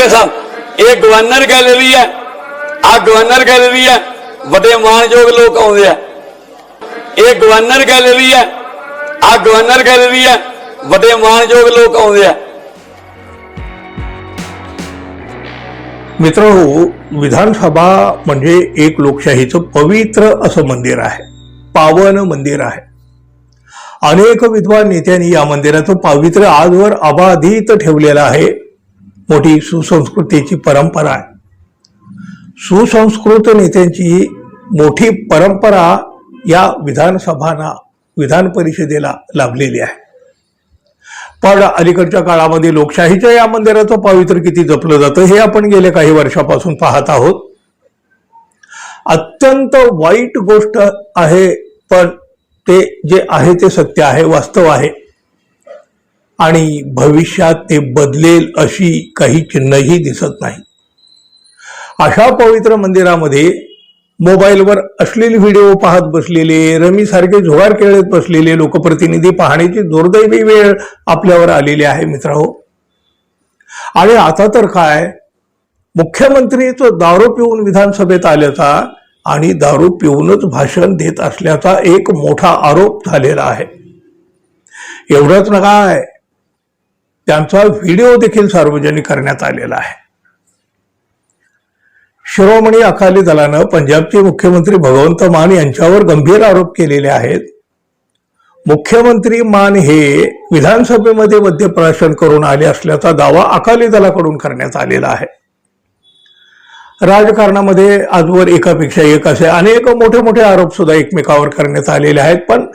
के साथ ये governor gallery है, आ गवर्नर गैलरी है, बड़े मानयोग लोग आउंदे आ। ये गवर्नर गैलरी है, आ गवर्नर गैलरी है, बड़े मानयोग लोग आउंदे आ। मित्रांनो, विधानसभा म्हणजे एक लोकशाहीचं पवित्र असं मंदिर आहे, पावन मंदिर आहे। अनेक विद्वान नेत्यांनी या मंदिराचं पावित्र्य आजवर अबाधित ठेवलेलं आहे। मोठी सुसंस्कृतीची परंपरा आहे। सुसंस्कृत नेत्यांची मोठी परंपरा या विधान परिषदेला लाभलेली आहे। पण अलीकडच्या काळामध्ये लोकशाहीच्या या मंदिराचं पावित्र्य किती जपलं जातं हे आपण गेल्या काही वर्षापासून पाहत आहोत। अत्यंत वाईट गोष्ट आहे, पण ते जे आहे ते सत्य आहे, वास्तव आहे आणि भविष्यात ते बदलेल अशी काही चिन्हही दिसत नाही। अशा पवित्र मंदिरामध्ये मोबाईलवर अश्लील व्हिडिओ पाहत बसलेले, रमी सारखे जुगार खेळत बसलेले लोकप्रतिनिधी पाहण्याची दुर्दैवी वेळ आपल्यावर आलेली आहे मित्रांनो। आणि आता तर काय, मुख्यमंत्रीच दारू पिऊन विधानसभेत आल्याचा आणि दारू पिऊनच भाषण देत असल्याचा एक मोठा आरोप झालेला आहे। एवढंच ना काय, त्यांचा व्हिडिओ देखील सार्वजनिक करण्यात आलेला आहे। शिरोमणी अकाली दलानं पंजाबचे मुख्यमंत्री भगवंत मान यांच्यावर गंभीर आरोप केलेले आहेत। मुख्यमंत्री मान हे विधानसभेमध्ये मद्यप्राशन करून आले असल्याचा दावा अकाली दलाकडून करण्यात आलेला आहे। राजकारणामध्ये आजवर एकापेक्षा एक असे अनेक मोठे मोठे आरोप सुद्धा एकमेकावर करण्यात आलेले आहेत, पण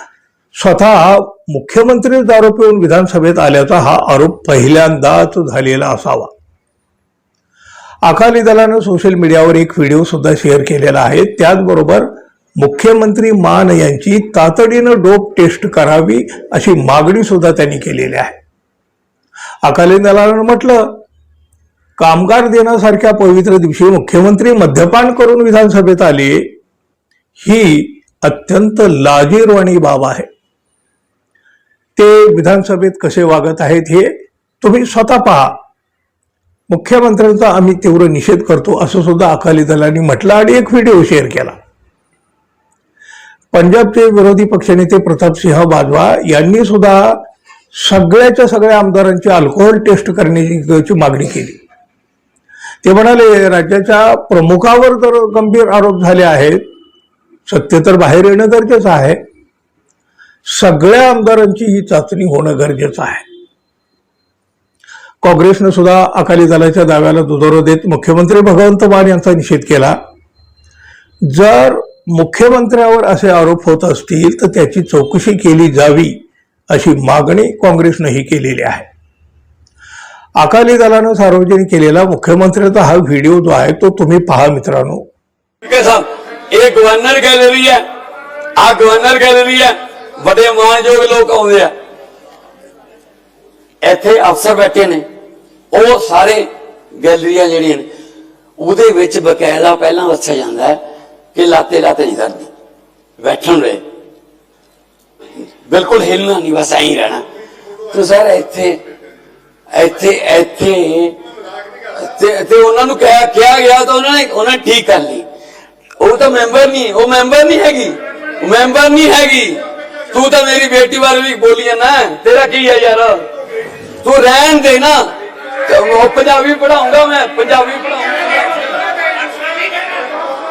स्वतः मुख्यमंत्री दारू पिऊन विधानसभेत आल्याचा हा आरोप पहिल्यांदाच झालेला असावा। अकाली दलानं सोशल मीडियावर एक व्हिडिओ सुद्धा शेअर केलेला आहे। त्याचबरोबर मुख्यमंत्री मान यांची तातडीनं डोप टेस्ट करावी अशी मागणी सुद्धा त्यांनी केलेली आहे। अकाली दलानं म्हटलं, कामगार दिनासारख्या पवित्र दिवशी मुख्यमंत्री मद्यपान करून विधानसभेत आले, ही अत्यंत लाजिरवाणी बाब आहे। ते विधानसभेत कसे वागत आहेत हे तुम्ही स्वतः पहा। मुख्यमंत्र्यांचा आम्ही तीव्र निषेध करतो असं सुद्धा अकाली दलांनी म्हटलं आणि एक व्हिडिओ शेअर केला। पंजाबचे विरोधी पक्षनेते प्रतापसिंह बाजवा यांनी सुद्धा सगळ्याच्या सगळ्या आमदारांची अल्कोहोल टेस्ट करण्याची मागणी केली। ते म्हणाले, राज्याच्या प्रमुखावर जर गंभीर आरोप झाले आहेत, सत्य तर बाहेर येणं गरजेचं आहे। सगळ्या आमदारांची ही चाचणी होणं गरजेचं आहे। काँग्रेसनं सुद्धा अकाली दलाच्या दाव्याला दुजोरा देत मुख्यमंत्री भगवंत मान यांचा निषेध केला। जर मुख्यमंत्र्यावर असे आरोप होत असतील तर त्याची चौकशी केली जावी अशी मागणी काँग्रेसनंही केलेली आहे। अकाली दलानं सार्वजनिक केलेला मुख्यमंत्र्यांचा हा व्हिडिओ जो आहे तो तुम्ही पहा मित्रांनो। एक गवर्नर गैलरी है, आ गवर्नर गैलरी है, बड़े मानयोग लोग आउंदे आ। ਇੱਥੇ ਅਫਸਰ ਬੈਠੇ ਨੇ, ਉਹ ਸਾਰੇ ਗੈਲਰੀਆਂ ਜਿਹੜੀਆਂ ਨੇ ਉਹਦੇ ਵਿੱਚ ਬਕਾਇਦਾ ਪਹਿਲਾਂ ਦੱਸਿਆ ਜਾਂਦਾ ਹੈ ਕਿ ਲਾਤੇ ਨਹੀਂ ਕਰਨੀ, ਬੈਠਣ ਦੇ ਬਿਲਕੁਲ ਹਿੱਲਣਾ ਨਹੀਂ, ਬਸ ਐਂ ਹੀ ਰਹਿਣਾ। ਤੇ ਸਰ ਇੱਥੇ ਇੱਥੇ ਇੱਥੇ ਤੇ ਉਹਨਾਂ ਨੂੰ ਕਿਹਾ ਗਿਆ ਤਾਂ ਉਹਨਾਂ ਨੇ ਠੀਕ ਕਰ ਲਈ। ਉਹ ਤਾਂ ਮੈਂਬਰ ਨਹੀਂ, ਉਹ ਮੈਂਬਰ ਨਹੀਂ ਹੈਗੀ, ਮੈਂਬਰ ਨਹੀਂ ਹੈਗੀ। ਤੂੰ ਤਾਂ ਮੇਰੀ ਬੇਟੀ ਬਾਰੇ ਵੀ ਬੋਲੀ ਜਾਂਦਾ, ਤੇਰਾ ਕੀ ਹੈ ਯਾਰ? तू रहन देना, पंजाबी पढ़ाऊंगा मैं, पंजाबी पढ़ाऊंगा।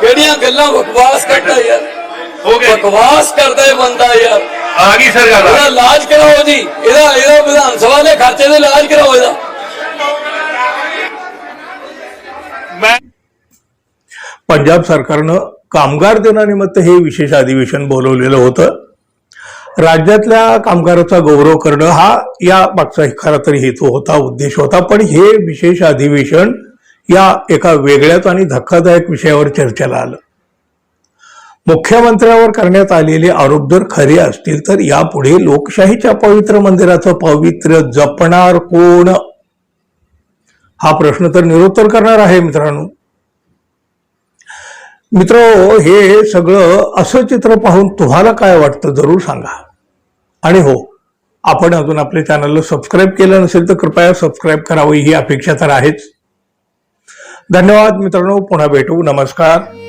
केड़ियां गल्लां बकवास करता यार, बकवास करता है बंदा यार। आगी सर इहदा इलाज कराओ जी, इहदा विधान सभा दे खर्चे दे इलाज कराओ इहदा। पंजाब सरकारनं कामगार दिनानिमित्त हे विशेष अधिवेशन बोलवलेलं होतं। राज्यातल्या कामगाराचा गौरव करणं हा या मागचा खरा तरी हेतू होता, उद्देश होता। पण हे विशेष अधिवेशन या एका वेगळ्याच आणि धक्कादायक विषयावर चर्चेला आलं। मुख्यमंत्र्यावर करण्यात आलेले आरोप जर खरे असतील तर यापुढे लोकशाहीच्या पवित्र मंदिराचं पावित्र्य जपणार कोण, हा प्रश्न तर निरुत्तर करणार आहे मित्रांनो। हे सगळं असं चित्र पाहून तुम्हाला काय वाटतं जरूर सांगा। आणि हो, आपण अजून आपल्या चॅनलला सबस्क्राईब केलं नसेल तर कृपया सबस्क्राईब करावं ही अपेक्षा तर आहेच। धन्यवाद मित्रांनो, पुन्हा भेटू. नमस्कार.